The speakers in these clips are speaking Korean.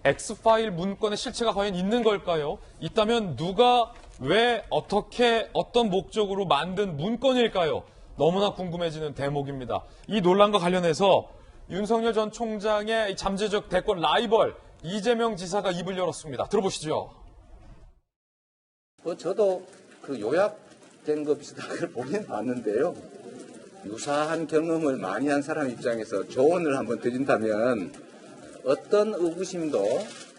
X파일 문건의 실체가 과연 있는 걸까요? 있다면 누가 왜 어떻게 어떤 목적으로 만든 문건일까요? 너무나 궁금해지는 대목입니다. 이 논란과 관련해서 윤석열 전 총장의 잠재적 대권 라이벌 이재명 지사가 입을 열었습니다. 들어보시죠. 저도 그 요약된 거 비슷한 걸 보긴 봤는데요. 유사한 경험을 많이 한 사람 입장에서 조언을 한번 드린다면 어떤 의구심도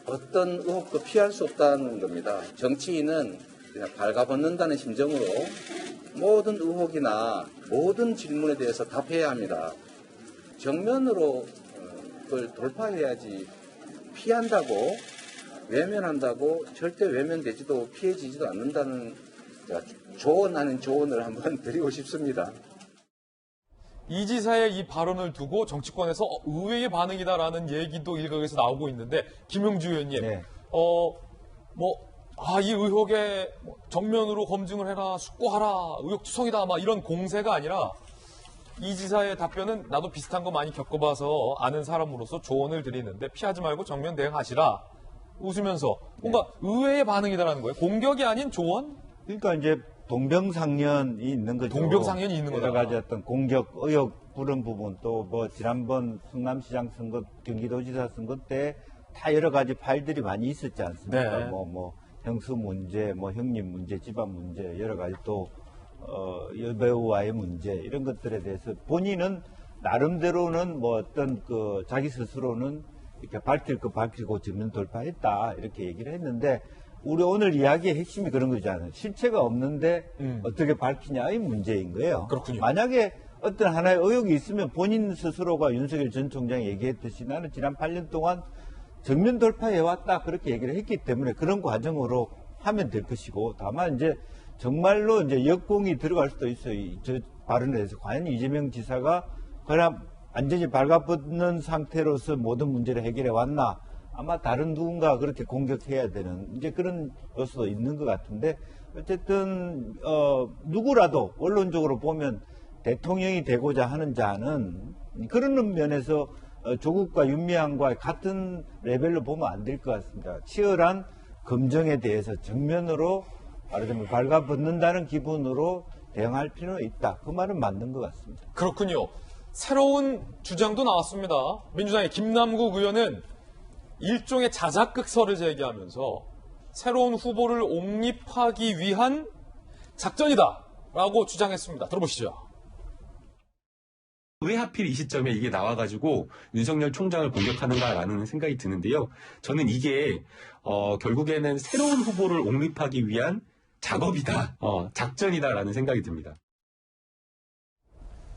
어떤 의혹도 피할 수 없다는 겁니다. 정치인은 그냥 발가벗는다는 심정으로 모든 의혹이나 모든 질문에 대해서 답해야 합니다. 정면으로 그걸 돌파해야지 피한다고 외면한다고 절대 외면되지도 피해지지도 않는다는 조언하는 조언을 한번 드리고 싶습니다. 이 지사의 이 발언을 두고 정치권에서 의외의 반응이다라는 얘기도 일각에서 나오고 있는데 김용주 의원님, 네. 이 의혹에 정면으로 검증을 해라, 숙고하라, 의혹투성이다, 이런 공세가 아니라 이 지사의 답변은 나도 비슷한 거 많이 겪어봐서 아는 사람으로서 조언을 드리는데 피하지 말고 정면 대응하시라. 웃으면서 뭔가 의외의 반응이다라는 거예요. 공격이 아닌 조언? 그러니까 이제 동병상련이 있는 거죠. 동병상련이 있는 거다. 여러 가지 어떤 공격, 의혹 부른 부분 또 지난번 성남시장 선거, 경기도지사 선거 때 다 여러 가지 파일들이 많이 있었지 않습니까? 네. 형수 문제, 형님 문제, 집안 문제, 여러 가지 또 여배우와의 문제 이런 것들에 대해서 본인은 나름대로는 어떤 자기 스스로는 이렇게 밝힐 거 밝히고 정면 돌파했다 이렇게 얘기를 했는데 우리 오늘 이야기의 핵심이 그런 거잖아요. 실체가 없는데 어떻게 밝히냐의 문제인 거예요. 그렇군요. 만약에 어떤 하나의 의혹이 있으면 본인 스스로가 윤석열 전 총장이 얘기했듯이 나는 지난 8년 동안 정면 돌파해왔다 그렇게 얘기를 했기 때문에 그런 과정으로 하면 될 것이고 다만 이제 정말로 이제 역공이 들어갈 수도 있어요. 저 발언에 대해서 과연 이재명 지사가 그냥 완전히 발가벗는 상태로서 모든 문제를 해결해 왔나? 아마 다른 누군가 그렇게 공격해야 되는 이제 그런 요소도 있는 것 같은데 어쨌든 누구라도 원론적으로 보면 대통령이 되고자 하는 자는 그런 면에서 조국과 윤미향과 같은 레벨로 보면 안 될 것 같습니다. 치열한 검증에 대해서 정면으로 말하자면 발가벗는다는 기분으로 대응할 필요는 있다. 그 말은 맞는 것 같습니다. 그렇군요. 새로운 주장도 나왔습니다. 민주당의 김남국 의원은 일종의 자작극설을 제기하면서 새로운 후보를 옹립하기 위한 작전이다라고 주장했습니다. 들어보시죠. 왜 하필 이 시점에 이게 나와가지고 윤석열 총장을 공격하는가라는 생각이 드는데요. 저는 이게 결국에는 새로운 후보를 옹립하기 위한 작업이다, 작전이다라는 생각이 듭니다.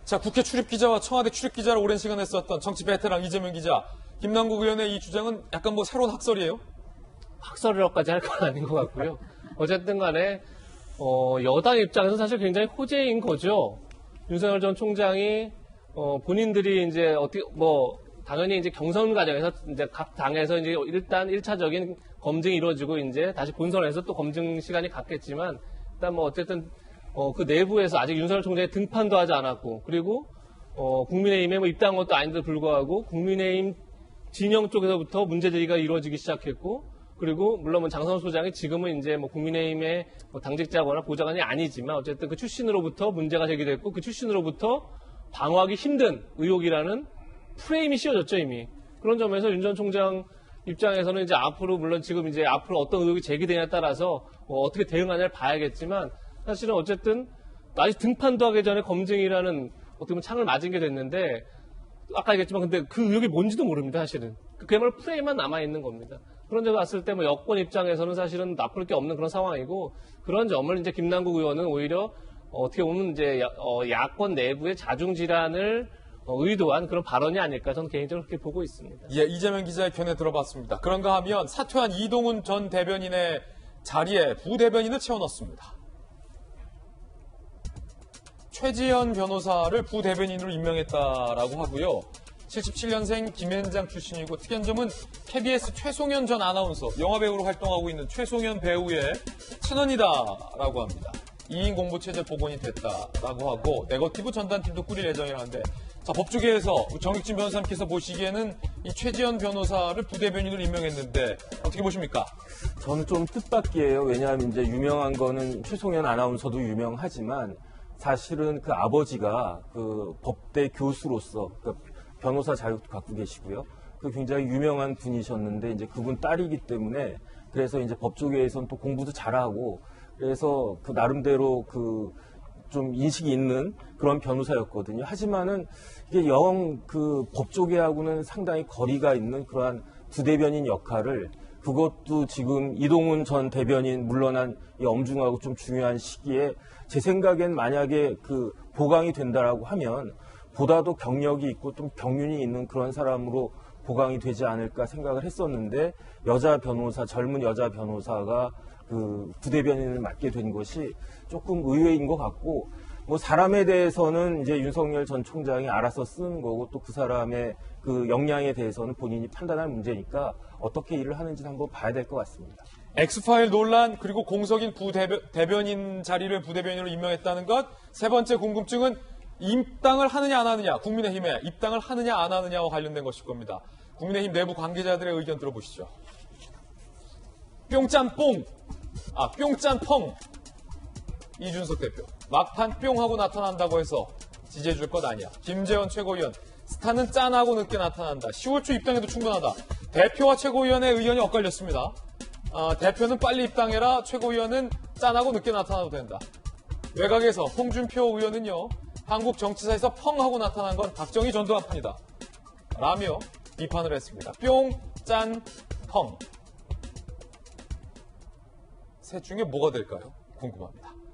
자, 국회 출입기자와 청와대 출입기자를 오랜 시간 했었던 정치 베테랑 이재명 기자, 김남국 의원의 이 주장은 약간 새로운 학설이에요? 학설이라고까지 할 건 아닌 것 같고요. 어쨌든 간에 여당 입장에서 사실 굉장히 호재인 거죠. 윤석열 전 총장이 본인들이 이제 당연히 이제 경선 과정에서 이제 각 당에서 이제 일단 1차적인 검증이 이루어지고 이제 다시 본선에서 또 검증 시간이 갔겠지만 일단 어쨌든 그 내부에서 아직 윤석열 총장이 등판도 하지 않았고 그리고 국민의힘에 입당한 것도 아닌데도 불구하고 국민의힘 진영 쪽에서부터 문제 제기가 이루어지기 시작했고 그리고 물론 장성호 소장이 지금은 이제 국민의힘의 당직자거나 보좌관이 아니지만 어쨌든 그 출신으로부터 문제가 제기됐고 그 출신으로부터 방어하기 힘든 의혹이라는 프레임이 씌워졌죠 이미. 그런 점에서 윤 전 총장 입장에서는 이제 앞으로 물론 지금 이제 앞으로 어떤 의혹이 제기되냐에 따라서 어떻게 대응하냐를 봐야겠지만 사실은 어쨌든 아직 등판도 하기 전에 검증이라는 어떻게 보면 창을 맞은 게 됐는데 아까 얘기했지만 근데 그 의혹이 뭔지도 모릅니다 사실은. 그야말로 프레임만 남아있는 겁니다. 그런 점을 봤을 때 여권 입장에서는 사실은 나쁠 게 없는 그런 상황이고 그런 점을 이제 김남국 의원은 오히려 어떻게 보면 이제 야권 내부의 자중질환을 의도한 그런 발언이 아닐까 저는 개인적으로 그렇게 보고 있습니다. 예, 이재명 기자의 편에 들어봤습니다. 그런가 하면 사퇴한 이동훈 전 대변인의 자리에 부대변인을 채워넣습니다. 최지현 변호사를 부대변인으로 임명했다라고 하고요. 77년생 김현장 출신이고 특이한 점은 KBS 최송현 전 아나운서, 영화배우로 활동하고 있는 최송현 배우의 친언이다라고 합니다. 2인 공보체제 복원이 됐다라고 하고 네거티브 전단팀도 꾸릴 예정이라는데 자, 법조계에서 정익진 변호사님께서 보시기에는 이 최지연 변호사를 부대변인으로 임명했는데 어떻게 보십니까? 저는 좀 뜻밖이에요. 왜냐하면 이제 유명한 거는 최송현 아나운서도 유명하지만 사실은 그 아버지가 그 법대 교수로서 그 변호사 자격도 갖고 계시고요. 그 굉장히 유명한 분이셨는데 이제 그분 딸이기 때문에 그래서 이제 법조계에서는 또 공부도 잘하고 그래서 그 나름대로 그 좀 인식이 있는 그런 변호사였거든요. 하지만은 이게 영 그 법조계하고는 상당히 거리가 있는 그러한 부대변인 역할을 그것도 지금 이동훈 전 대변인 물러난 이 엄중하고 좀 중요한 시기에 제 생각엔 만약에 그 보강이 된다라고 하면 보다도 경력이 있고 좀 경륜이 있는 그런 사람으로 보강이 되지 않을까 생각을 했었는데 여자 변호사, 젊은 여자 변호사가 그 부대변인을 맡게 된 것이 조금 의외인 것 같고 뭐 사람에 대해서는 이제 윤석열 전 총장이 알아서 쓰는 거고 또 그 사람의 그 역량에 대해서는 본인이 판단할 문제니까 어떻게 일을 하는지는 한번 봐야 될 것 같습니다. 엑스파일 논란 그리고 공석인 대변인 자리를 부대변인으로 임명했다는 것. 세 번째 궁금증은 입당을 하느냐 안 하느냐, 국민의힘에 입당을 하느냐 안 하느냐와 관련된 것일 겁니다. 국민의힘 내부 관계자들의 의견 들어보시죠. 뿅짠뽕, 뿅짠펑. 이준석 대표 막판 뿅 하고 나타난다고 해서 지지해줄 것 아니야. 김재원 최고위원 스타는 짠하고 늦게 나타난다. 10월 초 입당해도 충분하다. 대표와 최고위원의 의견이 엇갈렸습니다. 대표는 빨리 입당해라. 최고위원은 짠하고 늦게 나타나도 된다. 외곽에서 홍준표 의원은요. 한국 정치사에서 펑 하고 나타난 건 박정희 전두환판이다. 라며 비판을 했습니다. 뿅, 짠, 펑. 셋 중에 뭐가 될까요? 궁금합니다.